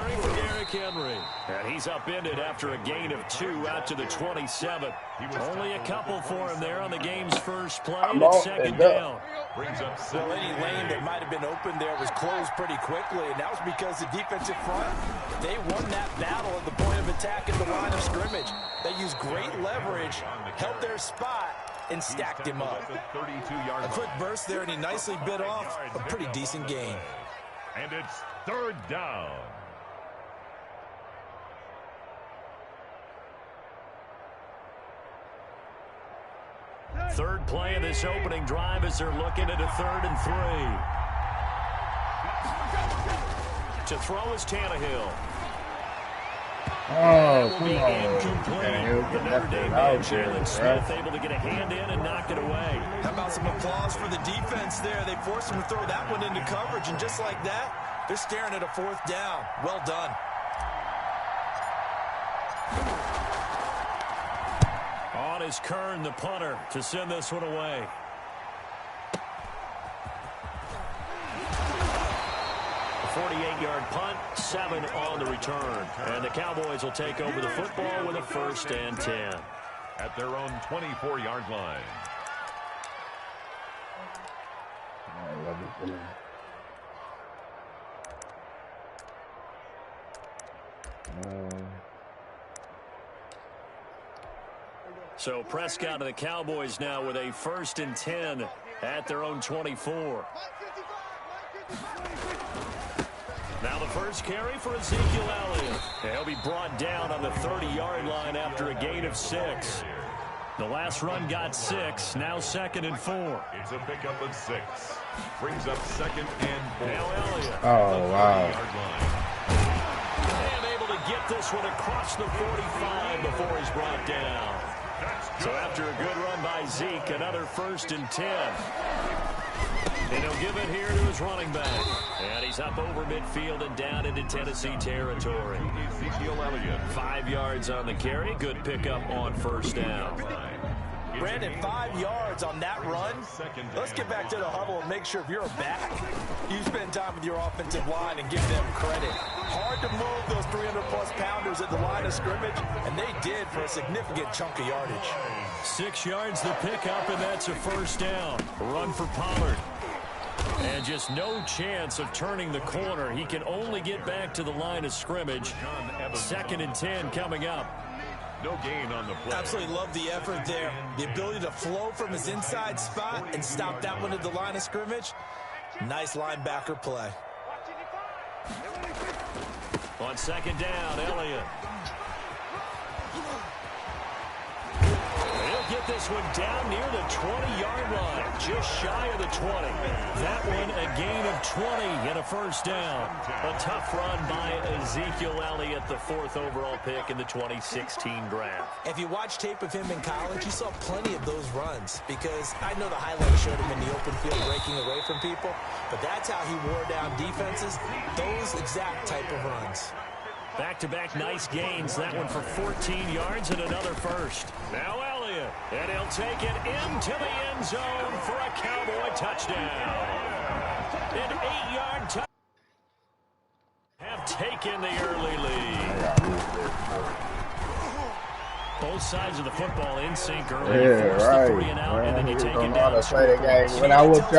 carry for Derrick Henry. And he's upended after a gain of 2 out to the 27. Only a couple for him there on the game's first play, and it's second down. Well, any lane that might have been open there was closed pretty quickly, and that was because the defensive front, they won that battle at the point of attack at the line of scrimmage. They used great leverage, held their spot, and stacked him up. A quick burst there, and he nicely bit off a pretty decent gain. And it's third down. Third play of this opening drive as they're looking at a 3rd and 3. To throw is Tannehill. Oh, come on. The Notre Dame man, Jalen Smith, able to get a hand in and knock it away. How about some applause for the defense there? They forced him to throw that one into coverage, and just like that, they're staring at a 4th down. Well done. On is Kern, the punter, to send this one away. A 48-yard punt, 7 on the return. And the Cowboys will take over the football with a 1st and 10. At their own 24-yard line. So Prescott and the Cowboys now with a 1st and 10 at their own 24. Now the first carry for Ezekiel Elliott. He'll be brought down on the 30-yard line after a gain of 6. The last run got 6, now 2nd and 4. It's a pickup of 6. Brings up 2nd and 4. Now Elliott. Oh, wow. And able to get this one across the 45 before he's brought down. So after a good run by Zeke, another 1st and 10. And he'll give it here to his running back. And he's up over midfield and down into Tennessee territory. Ezekiel Elliott. 5 yards on the carry. Good pickup on 1st down. Brandon, 5 yards on that run. Let's get back to the huddle and make sure if you're a back, you spend time with your offensive line and give them credit. Hard to move those 300-plus pounders at the line of scrimmage, and they did for a significant chunk of yardage. 6 yards the pickup, and that's a 1st down. A run for Pollard. And just no chance of turning the corner. He can only get back to the line of scrimmage. 2nd and 10 coming up. No gain on the play. Absolutely love the effort there. The ability to flow from his inside spot and stop that one at the line of scrimmage. Nice linebacker play. On 2nd down, Elliott. He'll get this one down near the 20-yard line, just shy of the 20. That one a gain of 20 and a 1st down. A tough run by Ezekiel Elliott, the 4th overall pick in the 2016 draft. If you watch tape of him in college, you saw plenty of those runs because I know the highlights showed him in the open field breaking away from people, but that's how he wore down defenses, those exact type of runs. Back-to-back nice gains. That one for 14 yards and another 1st. Now Elliott, and he'll take it into the end zone for a Cowboy touchdown. An 8-yard touchdown. Have taken the early lead. Both sides of the football in sync early. Yeah, Force right. the 3 and out, and then you take it down. When I whoop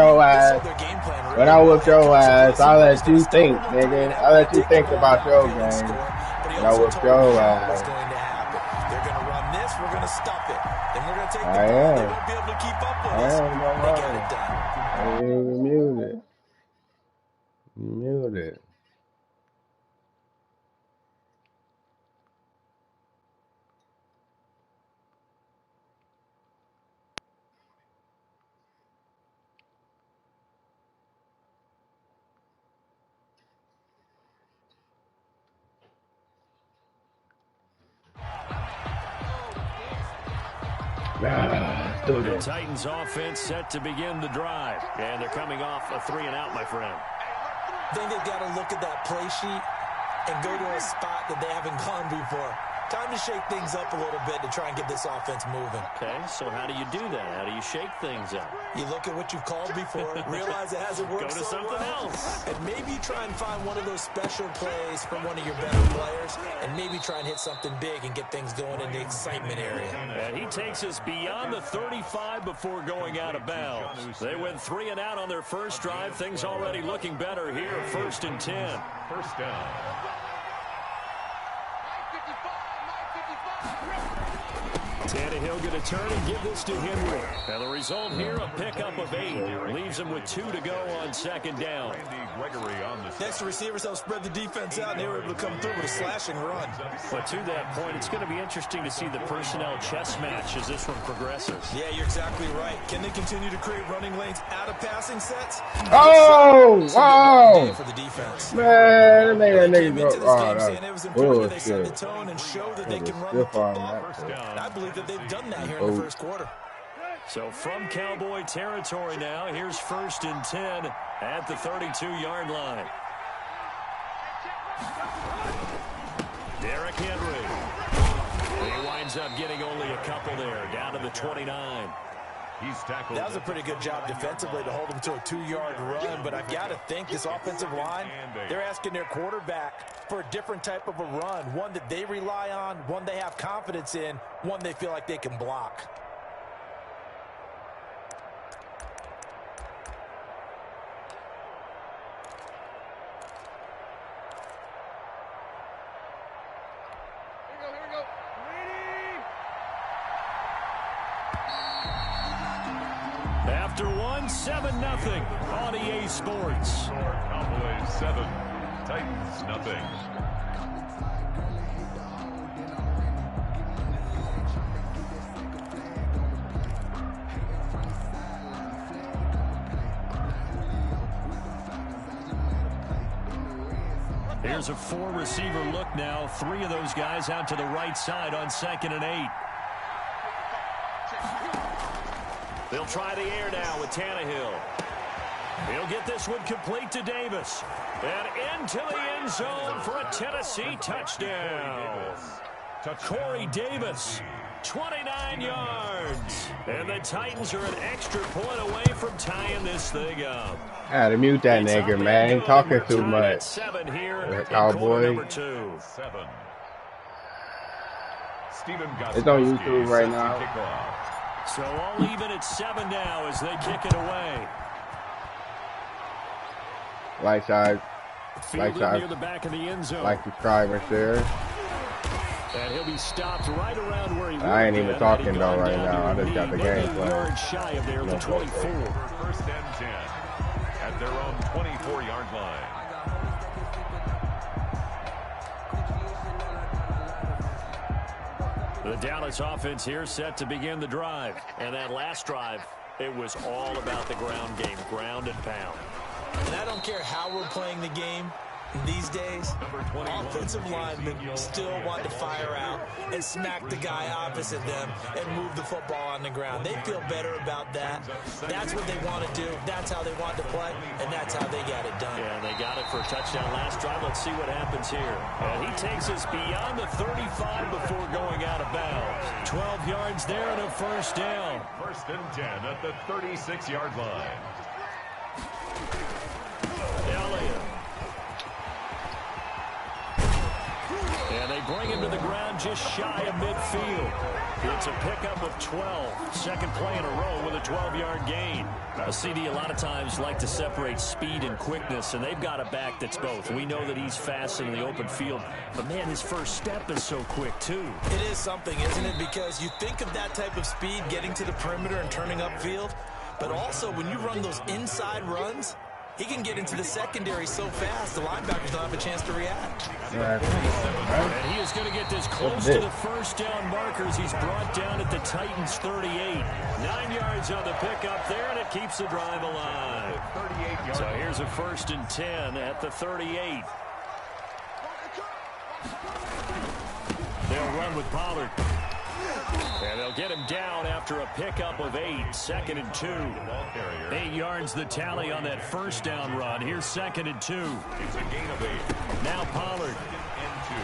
your ass, I let you think, nigga. I let you think about your game. When I whoop your ass. They're going to run this, we're going to stop it. Then we're going to take the I ball. am. They won't be able to keep up with us. They got it done. You muted. Muted. The Titans offense set to begin the drive. And they're coming off a 3 and out, my friend. I think they've got to look at that play sheet and go to a spot that they haven't gone before. Time to shake things up a little bit to try and get this offense moving. Okay, so how do you do that? How do you shake things up? You look at what you've called before, realize it hasn't worked Go to something else. and maybe try and find one of those special plays from one of your better players, and maybe try and hit something big and get things going in the excitement area. And he takes us beyond the 35 before going out of bounds. They went 3 and out on their first drive. Things already looking better here. 1st and 10. First down. Tannehill going to turn and give this to Henry. And the result here, a pickup of 8. Leaves him with 2 to go on 2nd down. Next, the receivers help spread the defense out, and they were able to come through with a slashing run. But to that point, it's going to be interesting to see the personnel chess match as this one progresses. Yeah, you're exactly right. Can they continue to create running lanes out of passing sets? Oh, wow. For the defense. Man, that made that nigga go. Into this Oh, game saying it was important that they set the bullshit. tone and show that they That can is run the stiff on football. that. And I believe that they've done that here in the first quarter. So from Cowboy territory now, here's 1st and 10 at the 32-yard line. Derrick Henry. He winds up getting only a couple there, down to the 29. He's tackled. That was a pretty good job defensively to hold him to a 2-yard run, but I've got to think this offensive line, they're asking their quarterback for a different type of a run, one that they rely on, one they have confidence in, one they feel like they can block. After one, 7-0 on EA Sports. Cowboys 7, Titans nothing. Here's a 4-receiver look now. 3 of those guys out to the right side on 2nd and 8. They'll try the air now with Tannehill. He'll get this one complete to Davis. And into the end zone for a Tennessee touchdown. Corey Davis, 29 yards. And the Titans are an extra point away from tying this thing up. I had to mute that nigga, man. He talking too much. 7 here. Cowboy. Number 2. 7. Stephen It's on YouTube right now. So all even at 7 now as they kick it away. Like side. Like Fielded near side. the back of the end zone. Like, subscribe, and share. And he'll be stopped right around where he would I ain't have even been talking had he though gone right down now. I to just got the maybe game a playing. yard shy of there, the 24. 1st and 10 at their own 24-yard line. The Dallas offense here set to begin the drive. And that last drive, it was all about the ground game, ground and pound. And I don't care how we're playing the game these days, offensive linemen still want to fire out and smack the guy opposite them and move the football on the ground. They feel better about that. That's what they want to do. That's how they want to play, and that's how they got it done. Yeah, they got it for a touchdown last drive. Let's see what happens here. And he takes us beyond the 35 before going out of bounds. 12 yards there and a 1st down. 1st and 10 at the 36-yard line. Elliott. And they bring him to the ground just shy of midfield. It's a pickup of 12. Second play in a row with a 12-yard gain. A CD a lot of times like to separate speed and quickness, and they've got a back that's both. We know that he's fast in the open field, but man, his first step is so quick too. It is something, isn't it? Because you think of that type of speed getting to the perimeter and turning upfield, but also when you run those inside runs, he can get into the secondary so fast, the linebackers don't have a chance to react. And he is going to get this close to the 1st down markers. He's brought down at the Titans' 38. 9 yards on the pickup there, and it keeps the drive alive. So here's a 1st and 10 at the 38. They'll run with Pollard. And they'll get him down after a pickup of 8. 2nd and 2. 8 yards the tally on that 1st down run. Here's 2nd and 2. It's a gain of 8. Now Pollard. And 2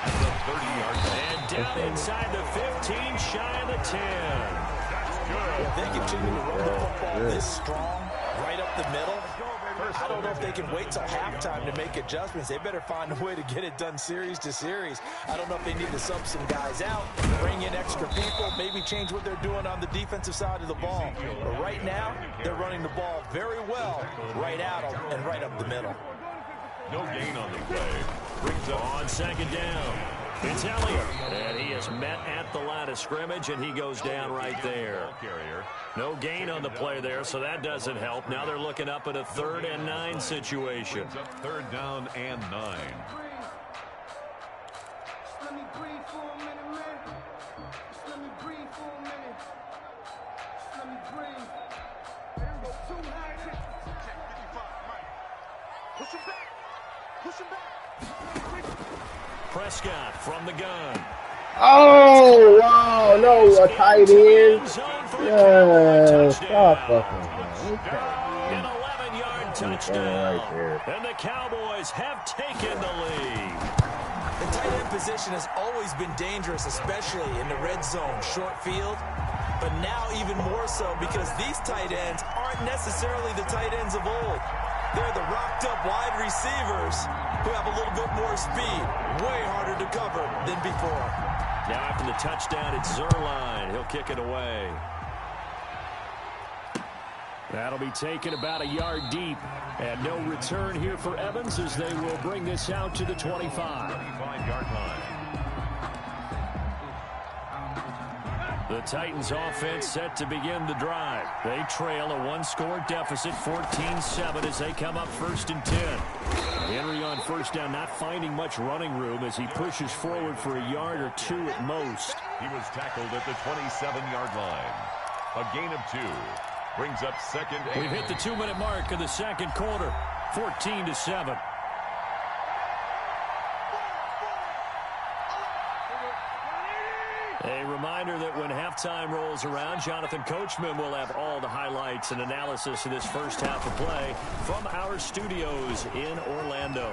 at the 30-yard line. And down inside the 15, shy of the 10. If they continue to run the football this strong, right up the middle, I don't know if they can wait till halftime to make adjustments. They better find a way to get it done series to series. I don't know if they need to sub some guys out, bring in extra people, maybe change what they're doing on the defensive side of the ball. But right now, they're running the ball very well right out and right up the middle. No gain on the play. Brings up on second down. It's Elliott, and he is met at the line of scrimmage, and he goes down right there. No gain on the play there, so that doesn't help. Now they're looking up at a 3rd and 9 situation. Brings up 3rd down and 9. Let me breathe for a minute, man. Let me breathe for a minute. Let me breathe. Too high. Push him back. Push him back. Prescott from the gun. Oh, wow. No, a tight end. Yeah, stop fucking. An 11-yard touchdown. Right there. And the Cowboys have taken the lead. The tight end position has always been dangerous, especially in the red zone, short field. But now even more so because these tight ends aren't necessarily the tight ends of old. They're the rocked-up wide receivers who have a little bit more speed. Way harder to cover than before. Now after the touchdown, it's Zerline. He'll kick it away. That'll be taken about a yard deep. And no return here for Evans as they will bring this out to the 25. 25-yard line. The Titans offense set to begin the drive. They trail a one-score deficit, 14-7 as they come up 1st and 10. Henry on first down, not finding much running room as he pushes forward for a yard or 2 at most. He was tackled at the 27-yard line. A gain of 2. Brings up 2nd and... We've hit the 2-minute mark of the second quarter, 14-7. A reminder that when halftime rolls around, Jonathan Coachman will have all the highlights and analysis of this first half of play from our studios in Orlando.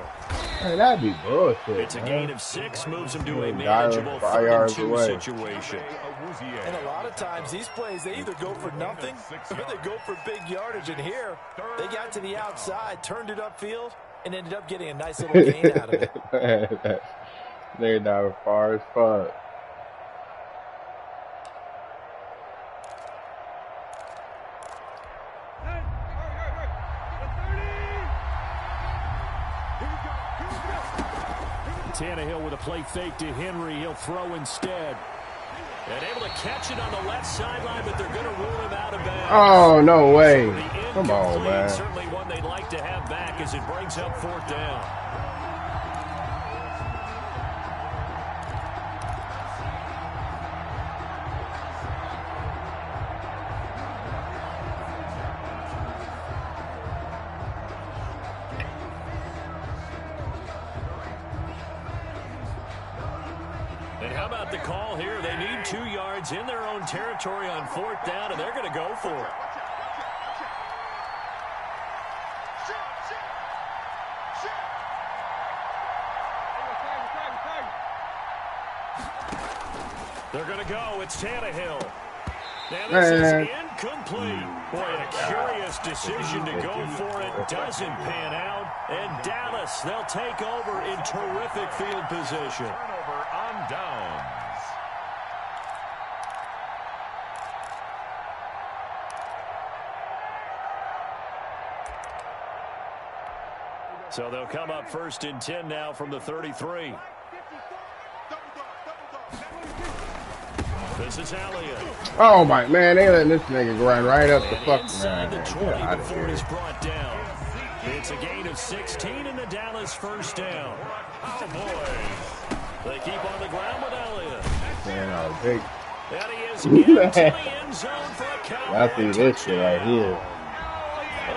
Hey, that'd be bullshit. It's a gain of 6, moves him to a Dial manageable 5 yards 3-and-2 away. situation. And a lot of times these plays, they either go for nothing or they go for big yardage. And here, they got to the outside, turned it upfield, and ended up getting a nice little gain out of it. They're not far as fuck. Tannehill with a play fake to Henry. He'll throw instead. And able to catch it on the left sideline, but they're going to rule him out of bounds. Oh, no way. So Come on, man. Certainly one they'd like to have back as it brings up 4th down. And how about the call here? They need 2 yards in their own territory on 4th down, and they're going to go for it. They're going to go. It's Tannehill. Now this is incomplete. Boy, a curious decision to go for it. Doesn't pan out. And Dallas, they'll take over in terrific field position. Turnover on downs. So they'll come up 1st and 10 now from the 33. This is Elliott. Oh, my man. They letting this nigga run right up the fucking inside the 20 Get out of before here. he's brought down. It's a gain of 16 in the Dallas 1st down. Cowboys. They keep on the ground with Elliott. Man, big. And he is into the end zone for a Cowboy I see this shit right here.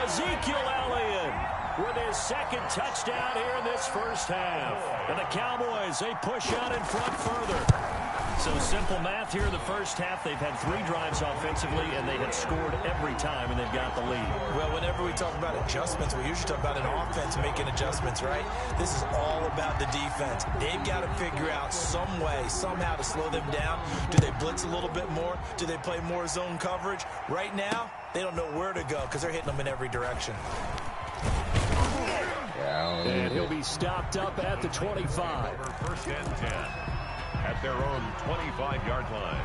Ezekiel Elliott with his 2nd touchdown here in this first half. And the Cowboys, they push out in front further. So simple math here in the first half. They've had 3 drives offensively, and they have scored every time, and they've got the lead. Well, whenever we talk about adjustments, we usually talk about an offense making adjustments, right? This is all about the defense. They've got to figure out some way, somehow to slow them down. Do they blitz a little bit more? Do they play more zone coverage? Right now, they don't know where to go because they're hitting them in every direction. And he'll be stopped up at the 25. First and 10 at their own 25-yard line.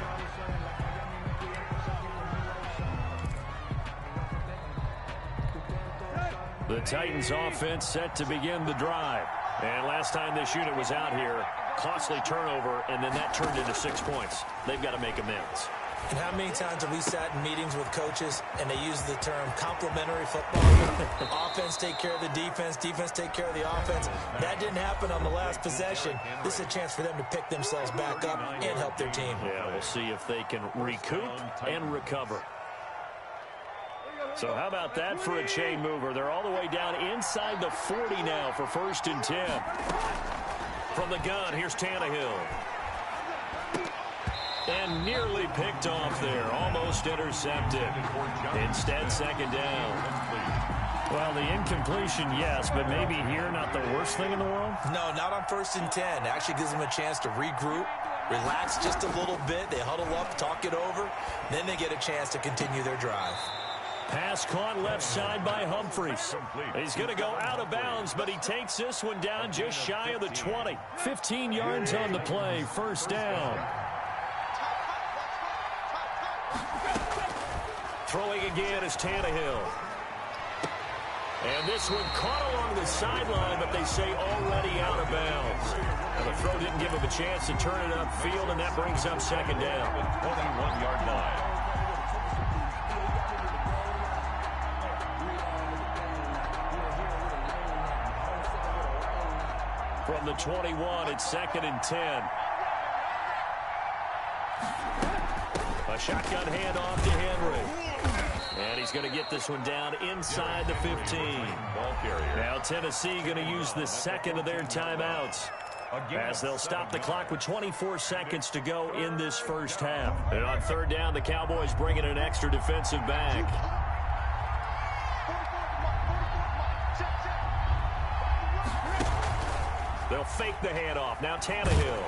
The Titans offense set to begin the drive. And last time this unit was out here, costly turnover, and then that turned into 6 points. They've got to make amends. And how many times have we sat in meetings with coaches and they use the term complementary football? Offense take care of the defense, defense take care of the offense. That didn't happen on the last possession. This is a chance for them to pick themselves back up and help their team. Yeah, we'll see if they can recoup and recover. So how about that for a chain mover? They're all the way down inside the 40 now for 1st and 10. From the gun, here's Tannehill. And nearly picked off there. Almost intercepted. Instead, 2nd down. Well, the incompletion, yes, but maybe here not the worst thing in the world? No, not on 1st and 10. Actually gives them a chance to regroup, relax just a little bit. They huddle up, talk it over. Then they get a chance to continue their drive. Pass caught left side by Humphries. He's going to go out of bounds, but he takes this one down just shy of the 20. 15 yards on the play, 1st down. Throwing again is Tannehill. And this one caught along the sideline, but they say already out of bounds. And the throw didn't give him a chance to turn it upfield, and that brings up 2nd down. 21-yard line. From the 21, it's 2nd and 10. A shotgun handoff to Henry. And he's going to get this one down inside the 15. Now Tennessee going to use the 2nd of their timeouts, as they'll stop the clock with 24 seconds to go in this first half. And on 3rd down, the Cowboys bring in an extra defensive back. They'll fake the handoff. Now Tannehill.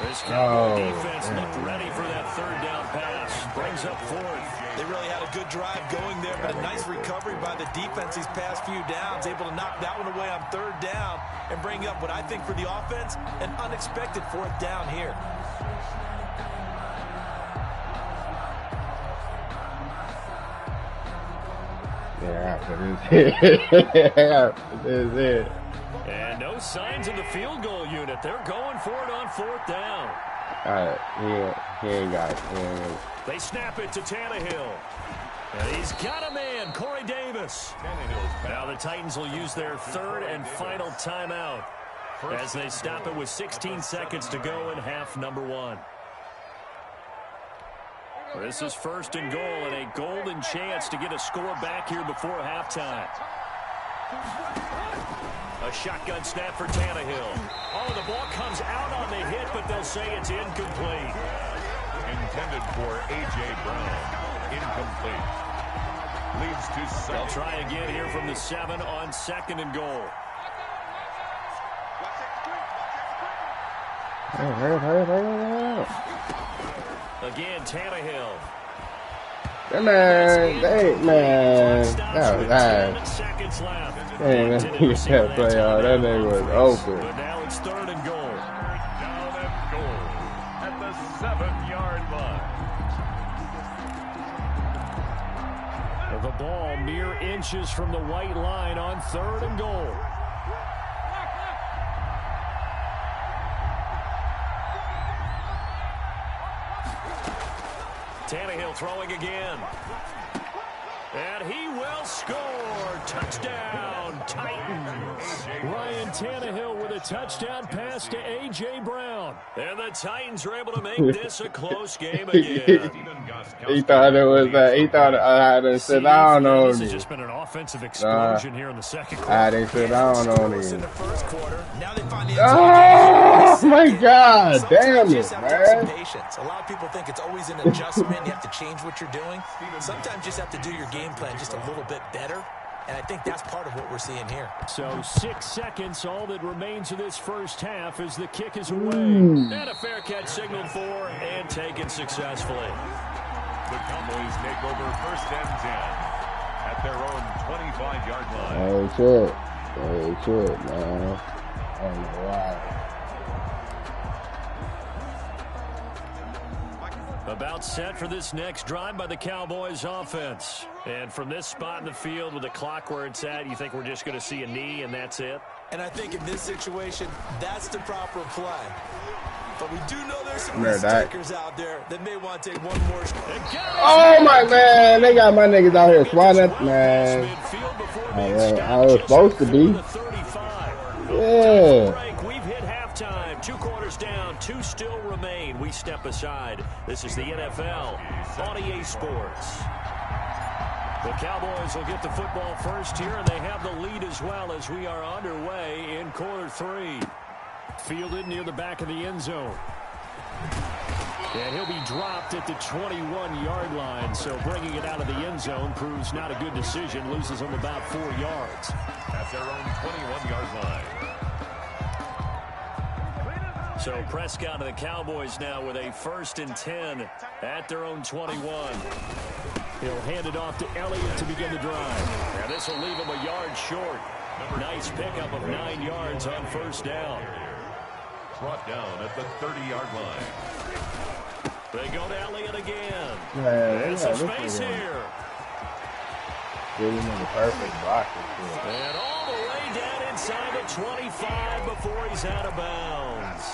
This Cowboy defense looked ready for that 3rd down pass. Brings up 4th. They really had a good drive going there, but a nice recovery by the defense these past few downs. Able to knock that one away on 3rd down and bring up what I think for the offense, an unexpected 4th down here. Yeah, this is it. And no signs of the field goal unit. They're going for it on 4th down. All right, he ain't got it. They snap it to Tannehill. And he's got a man, Corey Davis. Now the Titans will use their 3rd and final timeout as they stop it with 16 seconds to go in half number 1. This is 1st and goal and a golden chance to get a score back here before halftime. A shotgun snap for Tannehill. Oh, the ball comes out on the hit, but they'll say it's incomplete. Intended for A.J. Brown. Incomplete. Leads to 7. They'll try again here from the 7 on 2nd and goal. Hurry. Again, Tannehill. Come on, man. That was nice. Seconds left. Man, that play out. That nigga was open. But now it's 3rd and goal. Down and goal at the 7-yard line. The ball mere inches from the white line on 3rd and goal. Tannehill throwing again. And he will score. Touchdown, Titans. Ryan Tannehill with a touchdown pass to A.J. Brown. And the Titans are able to make this a close game again. He thought it was he thought I had to sit down on This me. has just been an offensive explosion here in the 2nd quarter. I didn't sit down on In him. the 1st quarter, now they find the Oh my my God, damn it, man. man. Patience. A lot of people think it's always an adjustment. You have to change what you're doing. Sometimes you just have to do your game plan just a little bit better. And I think that's part of what we're seeing here. So 6 seconds, all that remains of this first half as the kick is away. And a fair catch signaled for and taken successfully. The Cowboys take over 1st and 10 at their own 25-yard line. Hey, shit. Hey, shit, man. I don't know why. About set for this next drive by the Cowboys offense. And from this spot in the field with the clock where it's at, you think we're just going to see a knee and that's it? And I think in this situation, that's the proper play. But we do know there's some Remember that. takers out there that may want to take one more. Oh, my man. They got my niggas out here swatting up, man. I was supposed to be. Yeah. We've hit halftime. 2 quarters down. 2 still remain. We step aside. This is the NFL on EA Sports. The Cowboys will get the football first here, and they have the lead as well as we are underway in quarter 3. Fielded near the back of the end zone. And he'll be dropped at the 21-yard line, so bringing it out of the end zone proves not a good decision. Loses him about 4 yards. At their own 21-yard line. So Prescott and the Cowboys now with a 1st and 10 at their own 21. He'll hand it off to Elliott to begin the drive. Now this will leave him a yard short. Nice pickup of 9 yards on 1st down. Brought down at the 30-yard line. They go to Elliott again. Man, some space here. Give him the perfect block. And all the way down inside the 25 before he's out of bounds.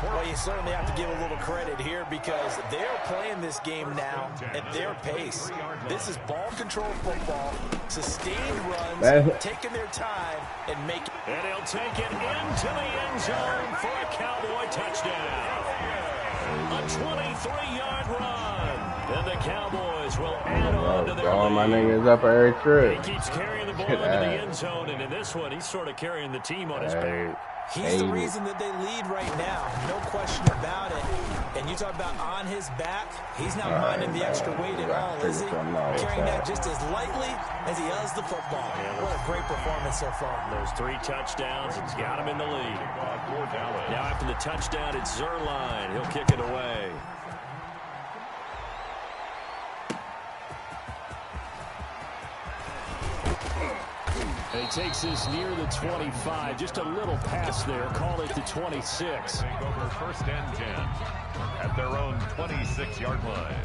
Well, you certainly have to give a little credit here because they're playing this game now at their pace. This is ball control football, sustained runs, taking their time and making. And he'll take it into the end zone for a Cowboy touchdown. A 23-yard run. And the Cowboys will add on to their all lead. my niggas up every trip. He keeps carrying the ball into the end zone, and in this one, he's sort of carrying the team on his back. He's the reason that they lead right now. No question about it. And you talk about on his back, he's not minding the extra weight at all, is he? Carrying that just as lightly as he does the football. What a great performance so far. Those 3 touchdowns, he's got him in the lead. Now after the touchdown, it's Zerline. He'll kick it away. And he takes this near the 25. Just a little pass there. Call it the 26. Take over 1st and 10 at their own 26-yard line.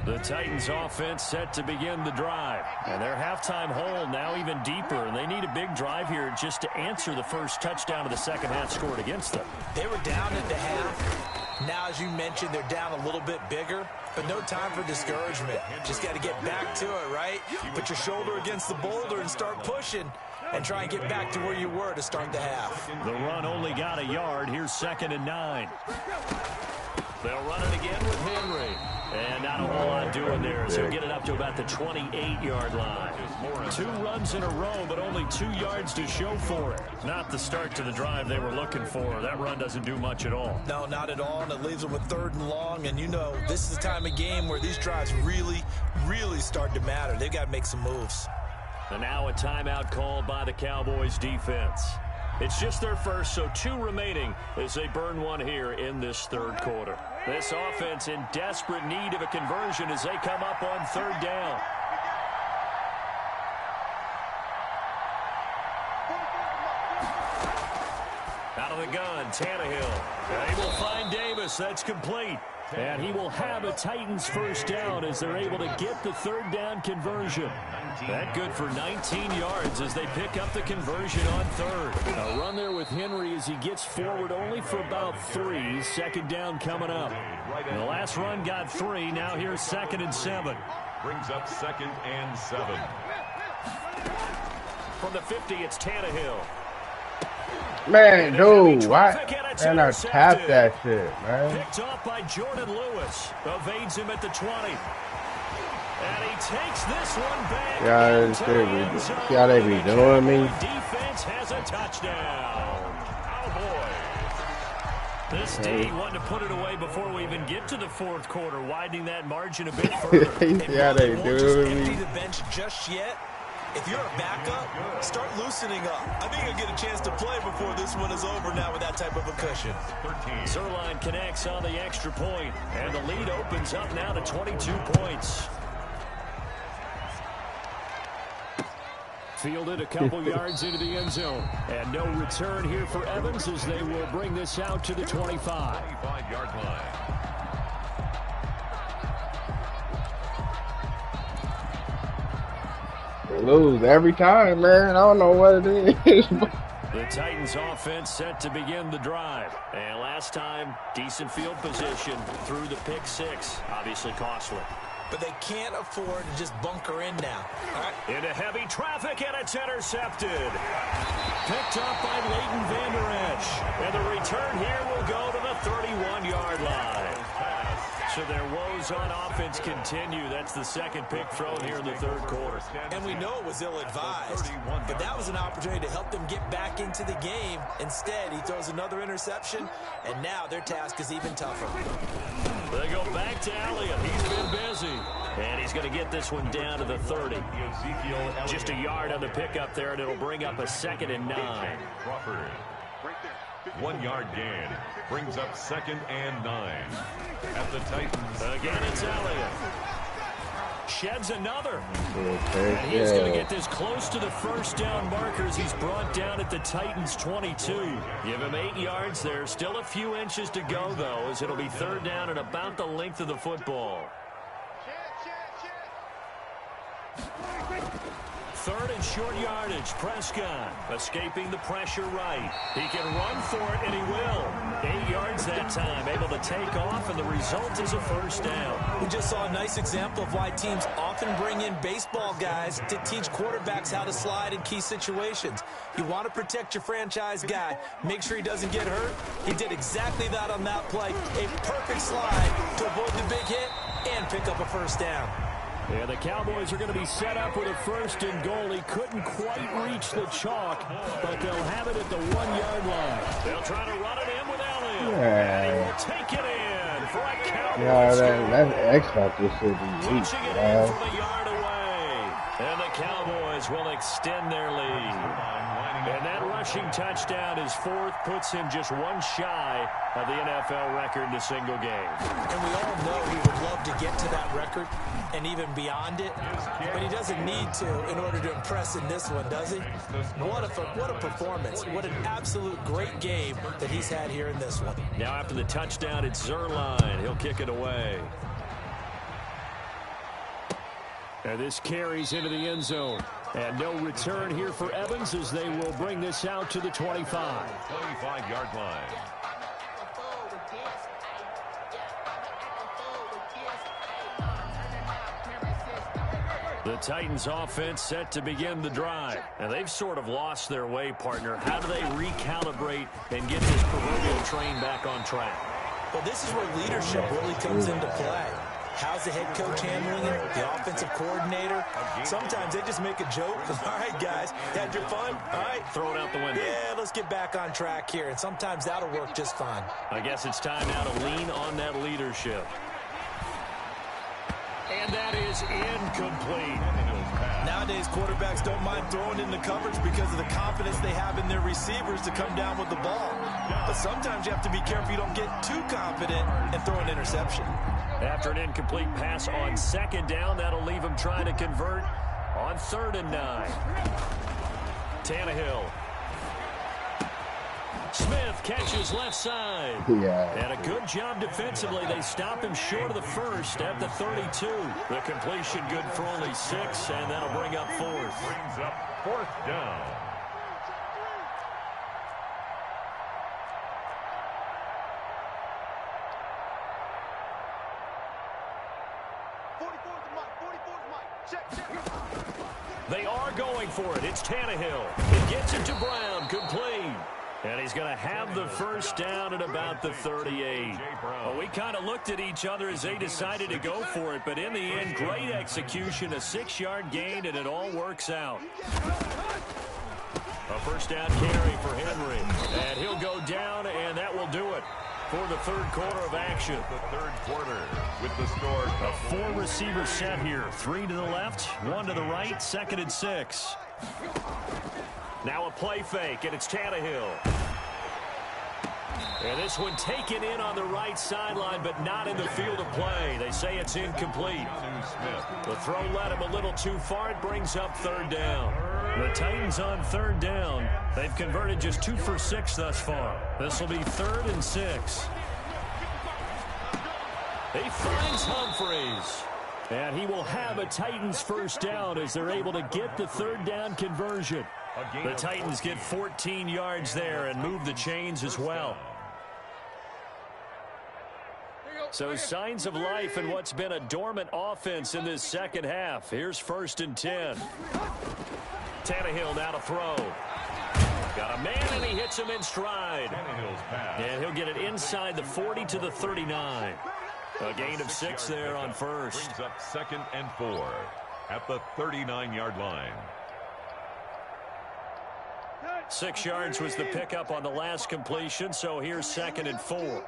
The Titans offense set to begin the drive. And their halftime hole now even deeper. And they need a big drive here just to answer the first touchdown of the second half scored against them. They were down at the half. Now, as you mentioned, they're down a little bit bigger, but no time for discouragement. Just got to get back to it, right? Put your shoulder against the boulder and start pushing and try and get back to where you were to start the half. The run only got a yard. Here's 2nd and 9. They'll run it again with Henry. And not a whole lot doing there as he'll get it up to about the 28-yard line. 2 runs in a row, but only 2 yards to show for it. Not the start to the drive they were looking for. That run doesn't do much at all. No, not at all, and it leaves them with 3rd and long. And you know, this is the time of game where these drives really, really start to matter. They've got to make some moves. And now a timeout called by the Cowboys defense. It's just their first, so 2 remaining as they burn one here in this 3rd quarter. This offense in desperate need of a conversion as they come up on 3rd down. Out of the gun, Tannehill. They will find Davis. That's complete. And he will have a Titans first down as they're able to get the 3rd down conversion. That good for 19 yards as they pick up the conversion on 3rd. A run there with Henry as he gets forward only for about 3. 2nd down coming up. And the last run got 3. Now here's 2nd and 7. Brings up 2nd and 7. From the 50, it's Tannehill. Man, dude, why? And I tapped that shit, man. Picked off by Jordan Lewis. Evades him at the 20. And he takes this one back. Yeah, see how they be doing me. Defense Offense has a touchdown. Cowboys. This D wanted to put it away before we even get to the fourth quarter, widening that margin a bit further. Yeah, they won't just do. empty the bench just yet. If you're a backup, start loosening up. I think you'll get a chance to play before this one is over now with that type of a cushion. 13. Zerline connects on the extra point, and the lead opens up now to 22 points. Fielded a couple yards into the end zone. And no return here for Evans as they will bring this out to the 25. 25-yard line. They lose every time, man. I don't know what it is. The Titans offense set to begin the drive. And last time, decent field position through the pick six. Obviously costly. But they can't afford to just bunker in now. All right. Into heavy traffic, and it's intercepted. Picked up by Leighton Vander Esch. And the return here will go to the 31-yard line. So their woes on offense continue. That's the second pick thrown here in the third quarter. And we know it was ill-advised, but that was an opportunity to help them get back into the game. Instead, he throws another interception, and now their task is even tougher. They go back to Elliott. He's been busy. And he's going to get this one down to the 30. Just a yard on the pickup there, and it'll bring up a 2nd and 9. Crawford. 1 yard gain brings up 2nd and 9 at the Titans. Again, it's Elliott. Sheds another. And he's going to get this close to the first down markers. He's brought down at the Titans 22. Give him 8 yards there. Still a few inches to go, though, as it'll be 3rd down and about the length of the football. 3rd and short yardage. Prescott escaping the pressure right. He can run for it, and he will. 8 yards that time. Able to take off, and the result is a first down. We just saw a nice example of why teams often bring in baseball guys to teach quarterbacks how to slide in key situations. You want to protect your franchise guy. Make sure he doesn't get hurt. He did exactly that on that play. A perfect slide to avoid the big hit and pick up a first down. Yeah, the Cowboys are going to be set up with a 1st and goal. He couldn't quite reach the chalk, but they'll have it at the 1-yard line. They'll try to run it in with Elliott. Yeah. And he will take it in for a Cowboys Yeah, score. that X Factor should be weak, Touching it in man. from a yard away. And the Cowboys will extend their lead. And that rushing touchdown is 4th, puts him just 1 shy of the NFL record in a single game. And we all know he would love to get to that record and even beyond it, but he doesn't need to in order to impress in this one, does he? What a performance. What an absolute great game that he's had here in this one. Now after the touchdown, it's Zerline. He'll kick it away. And this carries into the end zone. And no return here for Evans as they will bring this out to the 25. 25-yard line. The Titans offense set to begin the drive. And they've sort of lost their way, partner. How do they recalibrate and get this proverbial train back on track? Well, this is where leadership really comes into play. How's the head coach handling it? The offensive coordinator? Sometimes they just make a joke. All right, guys, had your fun? All right. Throw it out the window. Yeah, let's get back on track here. And sometimes that'll work just fine. I guess it's time now to lean on that leadership. And that is incomplete. Nowadays, quarterbacks don't mind throwing into coverage because of the confidence they have in their receivers to come down with the ball. But sometimes you have to be careful you don't get too confident and throw an interception. After an incomplete pass on 2nd down, that'll leave him trying to convert on 3rd and 9. Tannehill. Smith catches left side. Yeah. And a good job defensively. They stop him short of the 1st at the 32. The completion good for only 6, and that'll bring up 4th. Brings up 4th down. They are going for it. It's Tannehill. He gets it to Brown. Complete. And he's going to have the first down at about the 38. Well, we kind of looked at each other as they decided to go for it. But in the end, great execution, a 6-yard gain, and it all works out. A first down carry for Henry. And he'll go down, and that will do it for the third quarter of action. The third quarter with the score. A four-receiver set here. 3 to the left, 1 to the right, 2nd and 6. Now a play fake, and it's Tannehill. And this one taken in on the right sideline, but not in the field of play. They say it's incomplete. The throw led him a little too far. It brings up 3rd down. The Titans on 3rd down. They've converted just 2 for 6 thus far. This will be 3rd and 6. He finds Humphreys. And he will have a Titans first down as they're able to get the 3rd down conversion. The Titans get 14 yards there and move the chains as well. So signs of life in what's been a dormant offense in this second half. Here's 1st and 10. Tannehill now to throw. Got a man, and he hits him in stride. And he'll get it inside the 40 to the 39. A gain of 6 there on first. Brings up 2nd and 4 at the 39-yard line. 6 yards was the pickup on the last completion, so here's 2nd and 4.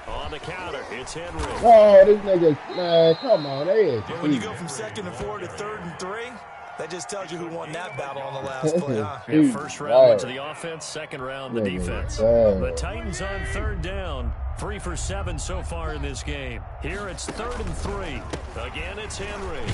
On the counter, it's Henry. Oh, this nigga, man, come on. And when you go from 2nd and 4 to 3rd and 3, that just tells you who won that battle on the last play, huh? Yeah, first round went to the offense, 2nd round the defense. The Titans on 3rd down. 3 for 7 so far in this game. Here it's 3rd and 3. Again, it's Henry.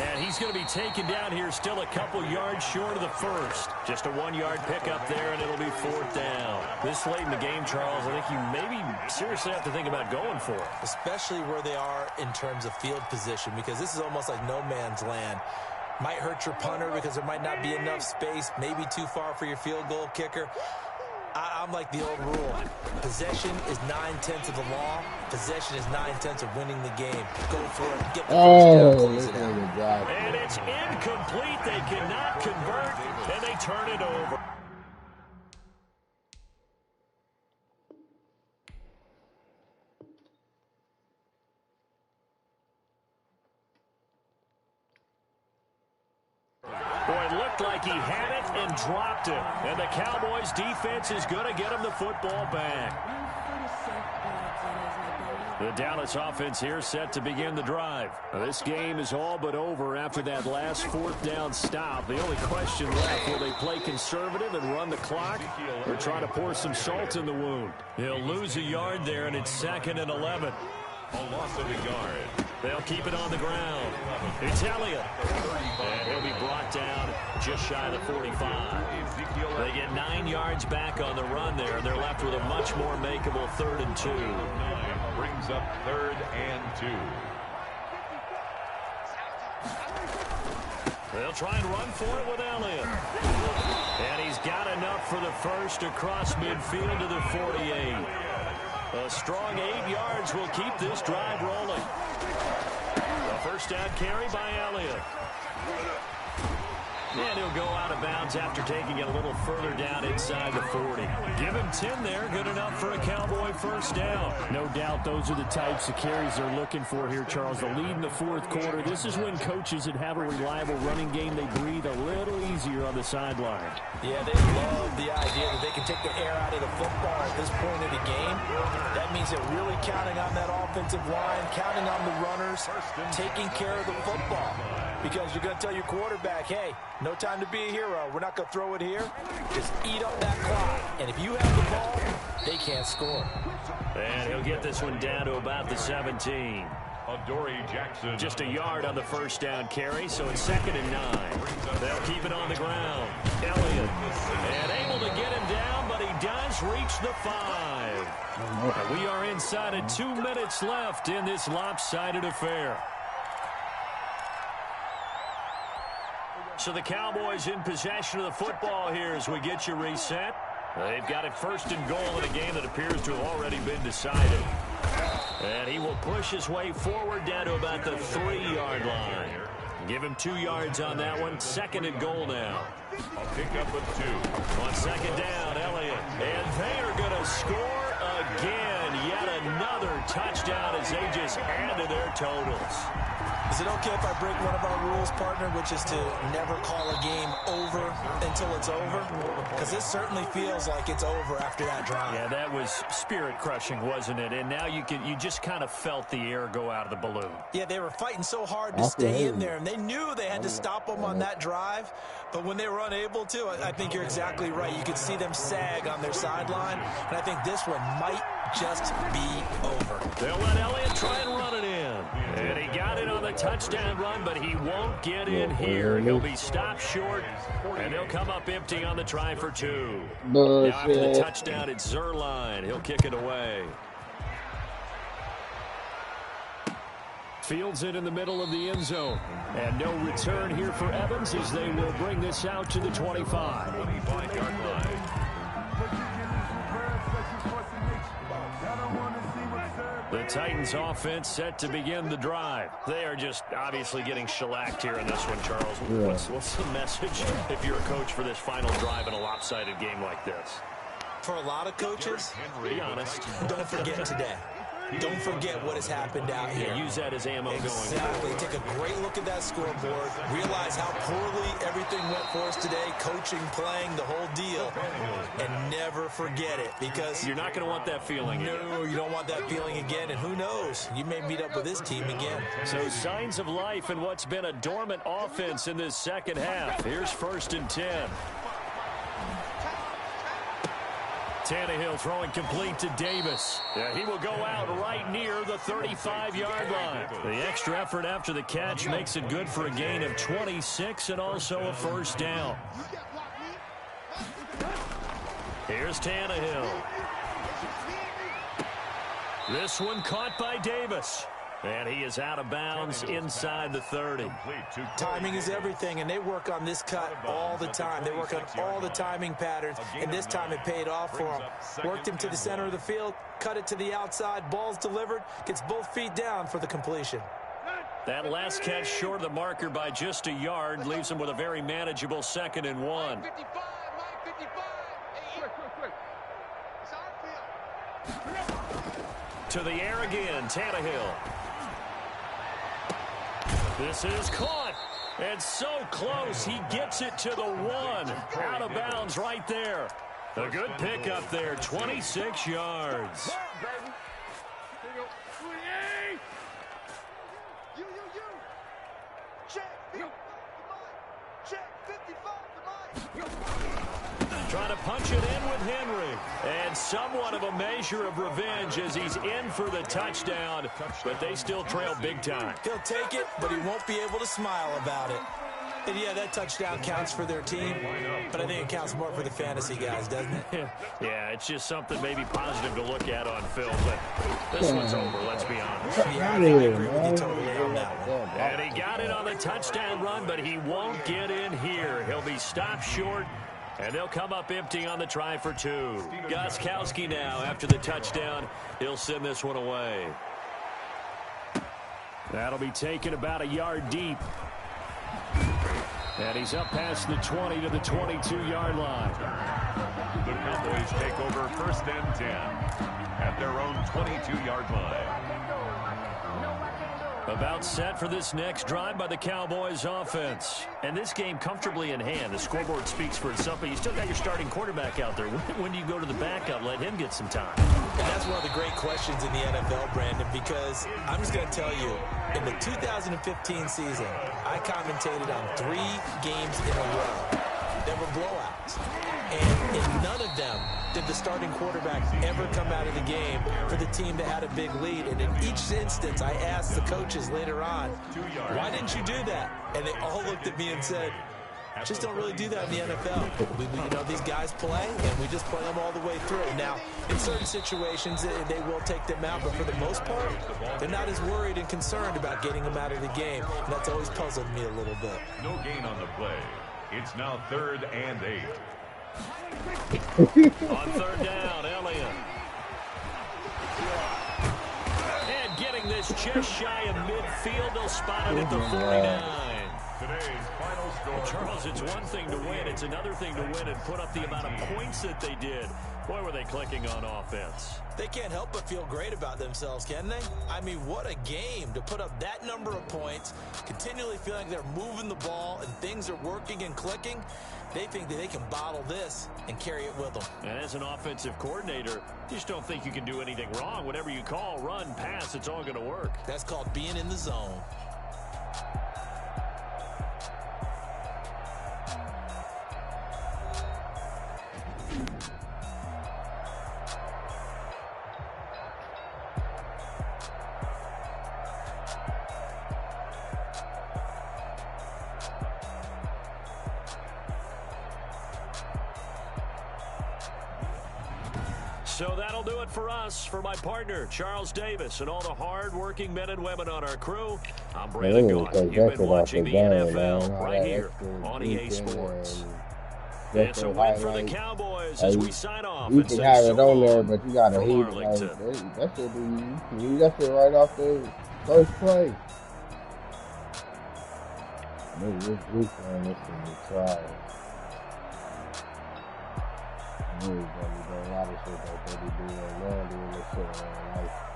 And he's going to be taken down here still a couple yards short of the first. Just a 1-yard pickup there, and it'll be 4th down. This late in the game, Charles, I think you maybe seriously have to think about going for it. Especially where they are in terms of field position, because this is almost like no man's land. Might hurt your punter because there might not be enough space, maybe too far for your field goal kicker. I'm like the old rule. Possession is 9/10 of the law. Possession is 9/10 of winning the game. Go for it. Get the first down. And it's incomplete. They cannot convert, and they turn it over. Boy, it looked like he had it and dropped it. And the Cowboys' defense is going to get him the football back. The Dallas offense here set to begin the drive. This game is all but over after that last 4th down stop. The only question left, will they play conservative and run the clock or try to pour some salt in the wound? He'll lose a yard there, and it's 2nd and 11. A loss of a yard. They'll keep it on the ground. It's Elliott. And he'll be brought down just shy of the 45. They get 9 yards back on the run there, and they're left with a much more makeable 3rd and 2. 9 brings up 3rd and 2. They'll try and run for it with Elliott. And he's got enough for the first across midfield to the 48. A strong 8 yards will keep this drive rolling. A first down carry by Elliott. And he'll go out of bounds after taking it a little further down inside the 40. Give him 10 there. Good enough for a Cowboy first down. No doubt those are the types of carries they're looking for here, Charles. The lead in the 4th quarter. This is when coaches that have a reliable running game, they breathe a little easier on the sideline. Yeah, they love the idea that they can take the air out of the football at this point of the game. That means they're really counting on that offensive line, counting on the runners, taking care of the football. Because you're going to tell your quarterback, hey, no time to be a hero. We're not going to throw it here. Just eat up that clock. And if you have the ball, they can't score. And he'll get this one down to about the 17. Adoree Jackson. Just a yard on the first down carry, so it's 2nd and 9. They'll keep it on the ground. Elliott. And able to get him down, but he does reach the 5. And we are inside of 2 minutes left in this lopsided affair. So the Cowboys in possession of the football here as we get you reset. They've got it 1st and goal in a game that appears to have already been decided. And he will push his way forward down to about the 3-yard line. Give him 2 yards on that one. 2nd and goal now. A pickup of 2. On 2nd down, Elliott. And they are going to score again. Yet another touchdown as they just add to their totals. Is it okay if I break one of our rules, partner, which is to never call a game over until it's over? Because this certainly feels like it's over after that drive. Yeah, that was spirit-crushing, wasn't it? And now you just kind of felt the air go out of the balloon. Yeah, they were fighting so hard to stay in there, and they knew they had to stop them on that drive. But when they were unable to, I think you're exactly right. You could see them sag on their sideline, and I think this one might just be over. They'll let Elliott try and run it in. And he got it on the touchdown run, but he won't get in here. He'll be stopped short, and they'll come up empty on the try for 2. Now after the touchdown, it's Zerline. He'll kick it away. Fields it in the middle of the end zone. And no return here for Evans as they will bring this out to the 25. 25-yard line. The Titans offense set to begin the drive. They are just obviously getting shellacked here in this one, Charles. What's the message if you're a coach for this final drive in a lopsided game like this? For a lot of coaches, Be honest. don't forget today. Don't forget what has happened out here. Use that as ammo Exactly. going. Take a great look at that scoreboard. Realize how poorly everything went for us today. Coaching, playing, the whole deal. And never forget it, because You're not going to want that feeling. no, you don't want that feeling again. And who knows? You may meet up with this team again. So signs of life in what's been a dormant offense in this second half. Here's 1st and 10. Tannehill throwing complete to Davis. Yeah, he will go out right near the 35-yard line. The extra effort after the catch makes it good for a gain of 26 and also a 1st down. Here's Tannehill. This one caught by Davis. And he is out of bounds inside the 30. Timing is everything, and they work on this cut all the time. They work on all the timing patterns, and this time it paid off for him. Worked him to the center of the field, cut it to the outside, ball's delivered, gets both feet down for the completion. That last catch short of the marker by just a yard leaves him with a very manageable 2nd and 1. To the air again, Tannehill. This is caught. And so close, he gets it to the 1. Out of bounds right there. A good pickup there, 26 yards. Trying to punch it in with Henry. And somewhat of a measure of revenge as he's in for the touchdown. But they still trail big time. He'll take it, but he won't be able to smile about it. And yeah, that touchdown counts for their team, but I think it counts more for the fantasy guys, doesn't it? Yeah, it's just something maybe positive to look at on film, but this one's over, let's be honest. Yeah, I agree with you totally on that one. And he got it on the touchdown run, but he won't get in here. He'll be stopped short, and they'll come up empty on the try for 2. Gostkowski now, after the touchdown, he'll send this one away. That'll be taken about a yard deep. And he's up past the 20 to the 22-yard line. The Cowboys take over 1st and 10 at their own 22-yard line. About set for this next drive by the Cowboys offense. And this game comfortably in hand. The scoreboard speaks for itself, but you still got your starting quarterback out there. When do you go to the backup? Let him get some time. And that's one of the great questions in the NFL, Brandon, because I'm just going to tell you, in the 2015 season, I commentated on 3 games in a row that were blowouts. And in none of them did the starting quarterback ever come out of the game for the team that had a big lead. And in each instance, I asked the coaches later on, why didn't you do that? And they all looked at me and said, just don't really do that in the NFL. These guys play, and we just play them all the way through. Now, in certain situations, they will take them out, but for the most part, they're not as worried and concerned about getting them out of the game. And that's always puzzled me a little bit. No gain on the play. It's now 3rd and 8. On 3rd down, Elliott. And getting this just shy of midfield, they'll spot it at the 49. Today's final score. Charles, it's one thing to win. It's another thing to win and put up the amount of points that they did. Boy, were they clicking on offense. They can't help but feel great about themselves, can they? I mean, what a game to put up that number of points, continually feeling like they're moving the ball and things are working and clicking. They think that they can bottle this and carry it with them. And as an offensive coordinator, you just don't think you can do anything wrong. Whatever you call, run, pass, it's all going to work. That's called being in the zone. So that'll do it for us. For my partner, Charles Davis, and all the hard-working men and women on our crew, I'm Brandon Gaudin. You've been watching the NFL right here on EA Sports. It's a win for the Cowboys as we sign off. You can have it on there, but you got to heat it. That should be, you got it right off the first play. Maybe this weekend, this can be tried. A lot of shit that they be doing now, doing this shit in life.